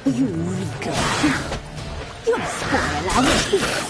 Eureka! You'll spoil our feast!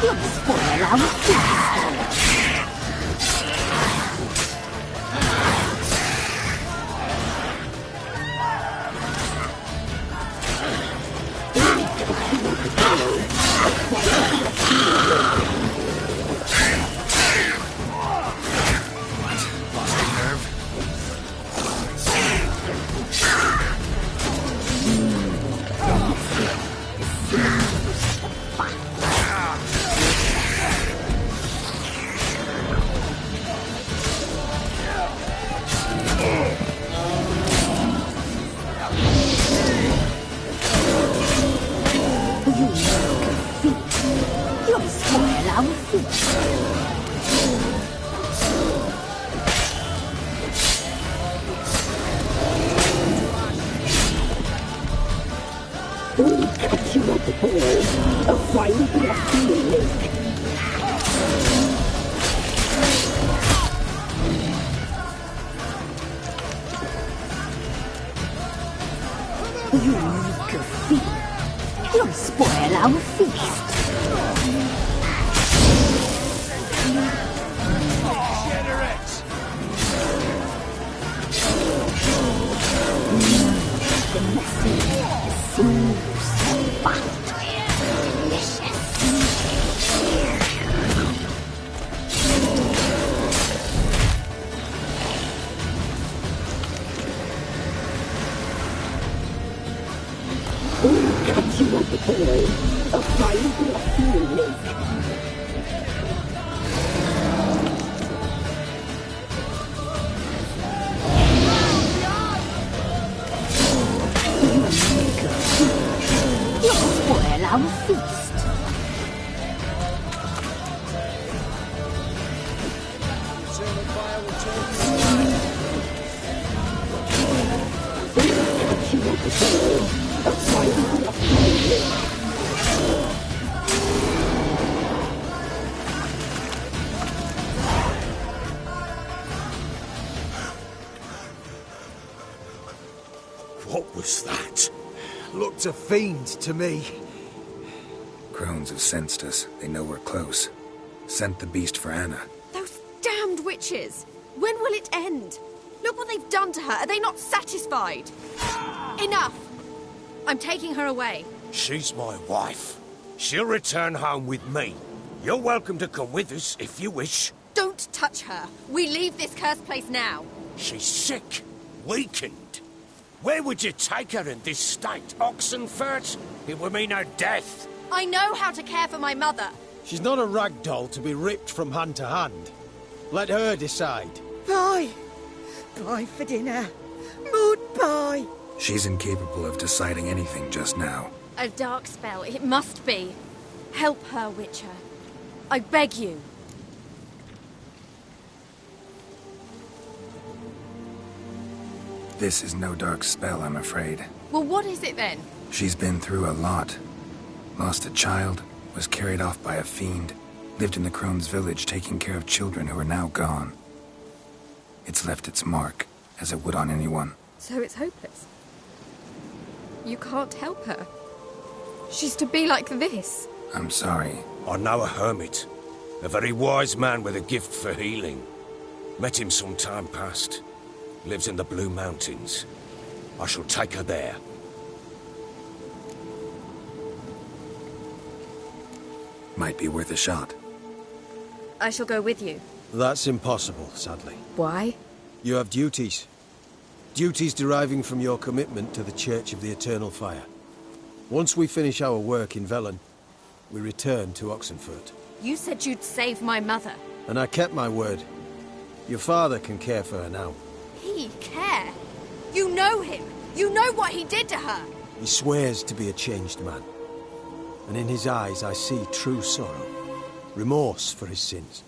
You'll spoil our feast! You'll spoil our feast! We'll cut you at the balls, a fine grassy lake. Eureka feast! You'll spoil our feast! The message is smooth and fat. Delicious. We'll cut you at the boy, a fine grassy lake. You'll spoil our feast. What was that? Looked a fiend to me. Crones have sensed us. They know we're close. Sent the beast for Anna. Those damned witches! When will it end? Look what they've done to her. Are they not satisfied? Enough! I'm taking her away. She's my wife. She'll return home with me. You're welcome to come with us if you wish. Don't touch her. We leave this cursed place now. She's sick, weakened. Where would you take her in this state? Oxenfurt? It would mean her death. I know how to care for my mother. She's not a rag doll to be ripped from hand to hand. Let her decide. Pie! Pie for dinner. Mood pie! She's incapable of deciding anything just now. A dark spell, it must be. Help her, Witcher. I beg you. This is no dark spell, I'm afraid. Well, what is it then? She's been through a lot. Lost a child, was carried off by a fiend, lived in the Crone's village taking care of children who are now gone. It's left its mark, as it would on anyone. So it's hopeless. You can't help her. She's to be like this. I'm sorry. I know a hermit. A very wise man with a gift for healing. Met him some time past. Lives in the Blue Mountains. I shall take her there. Might be worth a shot. I shall go with you. That's impossible, sadly. Why? You have duties. Duties deriving from your commitment to the Church of the Eternal Fire. Once we finish our work in Velen, we returned to Oxenfurt. You said you'd save my mother. And I kept my word. Your father can care for her now. He care? You know him. You know what he did to her. He swears to be a changed man. And in his eyes I see true sorrow. Remorse for his sins.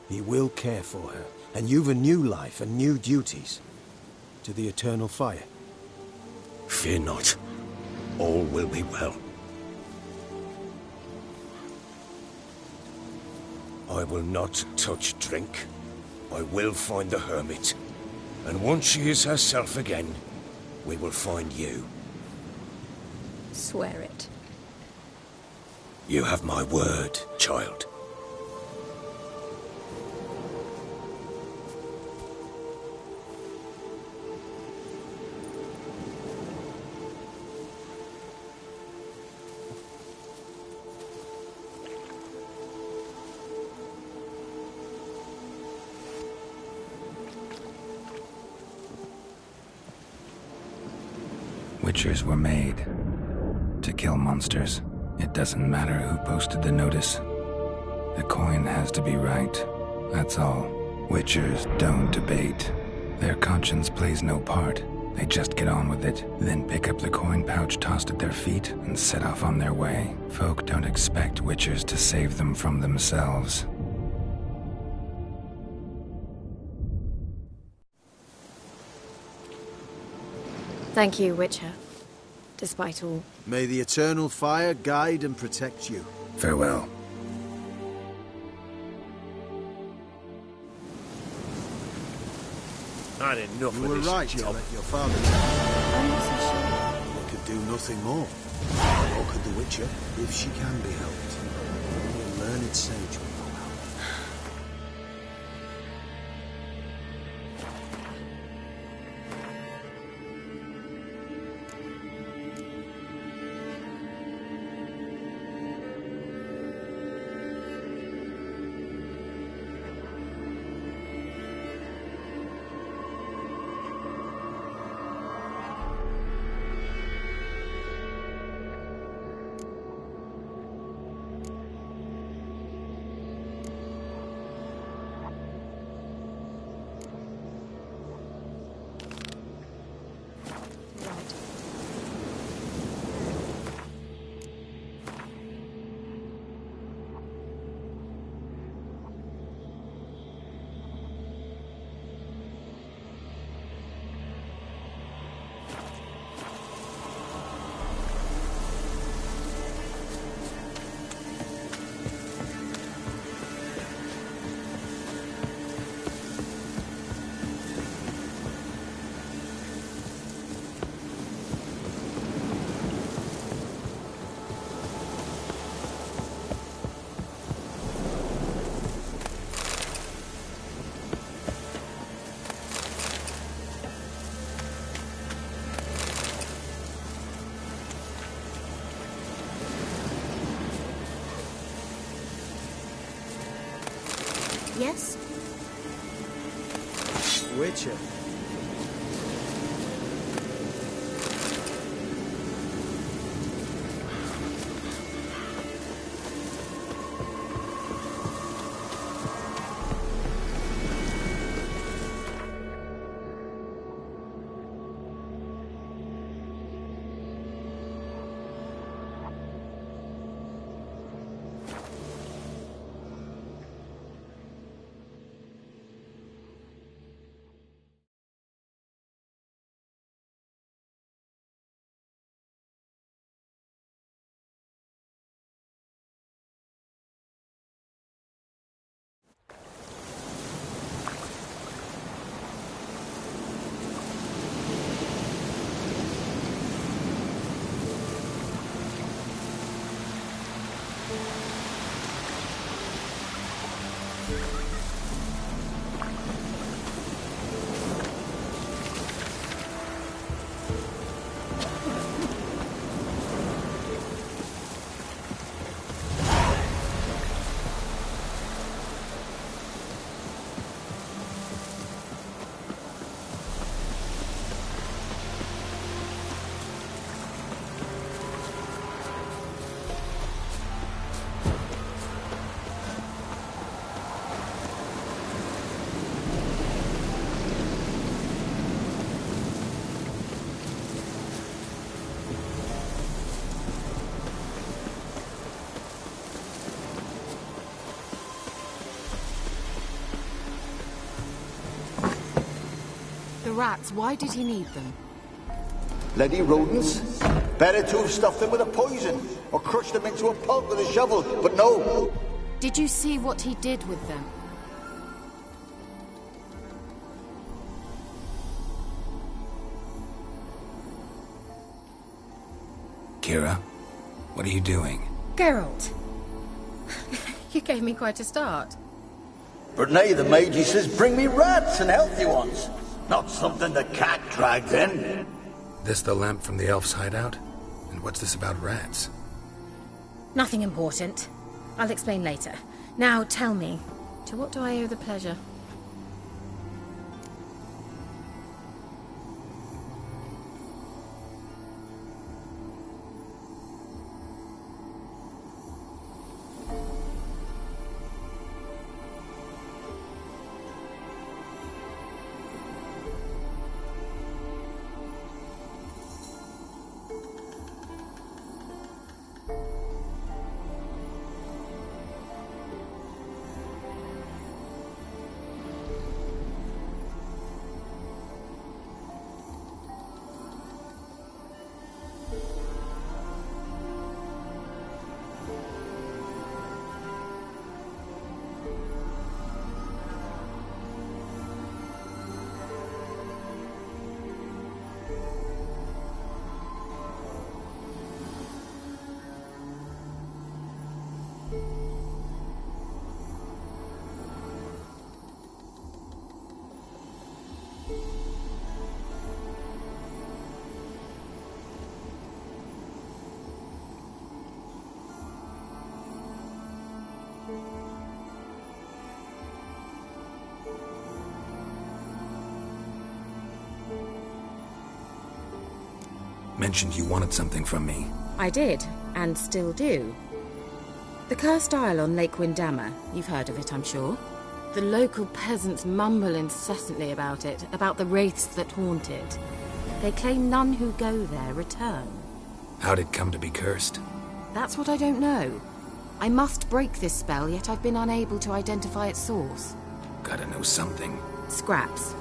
He will care for her. And you've a new life and new duties. To the eternal fire. Fear not. All will be well. I will not touch drink. I will find the hermit. And once she is herself again, we will find you. Swear it. You have my word, child. Witchers were made to kill monsters. It doesn't matter who posted the notice. The coin has to be right. That's all. Witchers don't debate. Their conscience plays no part. They just get on with it, then pick up the coin pouch tossed at their feet and set off on their way. Folk don't expect witchers to save them from themselves. Thank you, Witcher. Despite all. May the eternal fire guide and protect you. Farewell. Not enough You of were this right to job. let your father I'm not so sure. They could do nothing more. Nor could the Witcher, if she can be helped. Only a learned sage will know how. Yes? Witcher. rats, why did he need them? Bloody rodents. Better to have stuffed them with a poison, or crushed them into a pulp with a shovel, but no. Did you see what he did with them? Kira, what are you doing? Geralt. You gave me quite a start. But nay, the mage, he says, bring me rats and healthy ones. Not something the cat dragged in. This the lamp from the elf's hideout? And what's this about rats? Nothing important. I'll explain later. Now tell me, to what do I owe the pleasure? Mentioned you wanted something from me. I did, and still do. The Cursed Isle on Lake Windammer. You've heard of it, I'm sure. The local peasants mumble incessantly about it, about the wraiths that haunt it. They claim none who go there return. How'd it come to be cursed? That's what I don't know. I must break this spell, yet I've been unable to identify its source. Gotta know something. Scraps.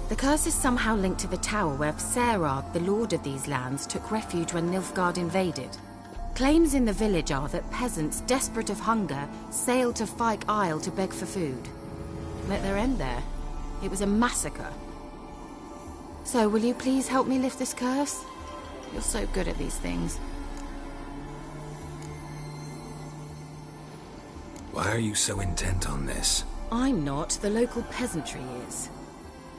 The curse is somehow linked to the tower where Serad, the lord of these lands, took refuge when Nilfgaard invaded. Claims in the village are that peasants, desperate of hunger, sailed to Fyke Isle to beg for food. Met their end there. It was a massacre. So, will you please help me lift this curse? You're so good at these things. Why are you so intent on this? I'm not. The local peasantry is.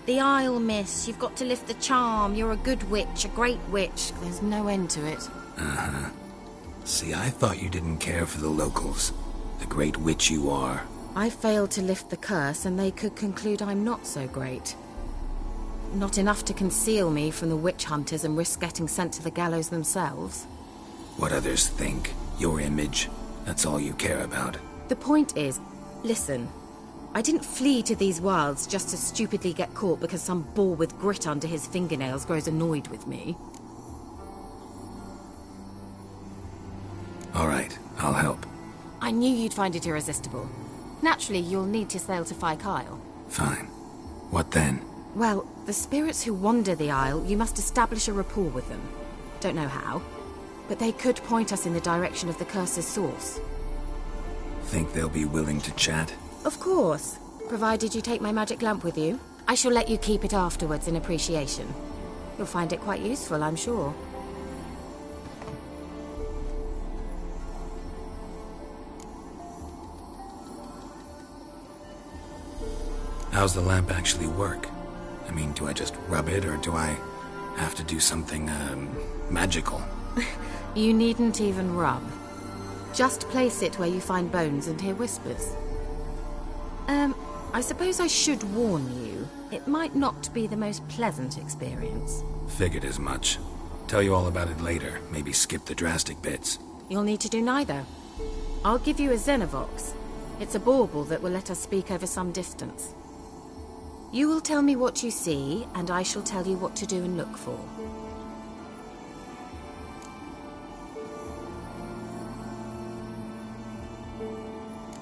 The Isle, miss. You've got to lift the charm. You're a good witch, a great witch. There's no end to it. Uh-huh. See, I thought you didn't care for the locals. The great witch you are. I failed to lift the curse, and they could conclude I'm not so great. Not enough to conceal me from the witch hunters and risk getting sent to the gallows themselves. What others think, your image, that's all you care about. The point is, listen, I didn't flee to these wilds just to stupidly get caught because some boar with grit under his fingernails grows annoyed with me. All right, I'll help. I knew you'd find it irresistible. Naturally, you'll need to sail to Fyke Isle. Fine. What then? Well, the spirits who wander the Isle, you must establish a rapport with them. Don't know how, but they could point us in the direction of the curse's source. Think they'll be willing to chat? Of course, provided you take my magic lamp with you. I shall let you keep it afterwards in appreciation. You'll find it quite useful, I'm sure. How's the lamp actually work? I mean, do I just rub it, or do I have to do something, magical? You needn't even rub. Just place it where you find bones and hear whispers. I suppose I should warn you. It might not be the most pleasant experience. Figured as much. Tell you all about it later. Maybe skip the drastic bits. You'll need to do neither. I'll give you a Xenovox. It's a bauble that will let us speak over some distance. You will tell me what you see, and I shall tell you what to do and look for.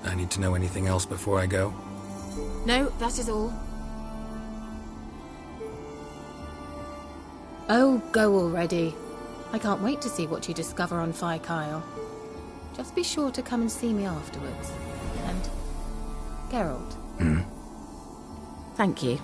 I need to know anything else before I go? No, that is all. Oh, go already. I can't wait to see what you discover on Fire Kyle. Just be sure to come and see me afterwards. And Geralt. Hmm? Thank you.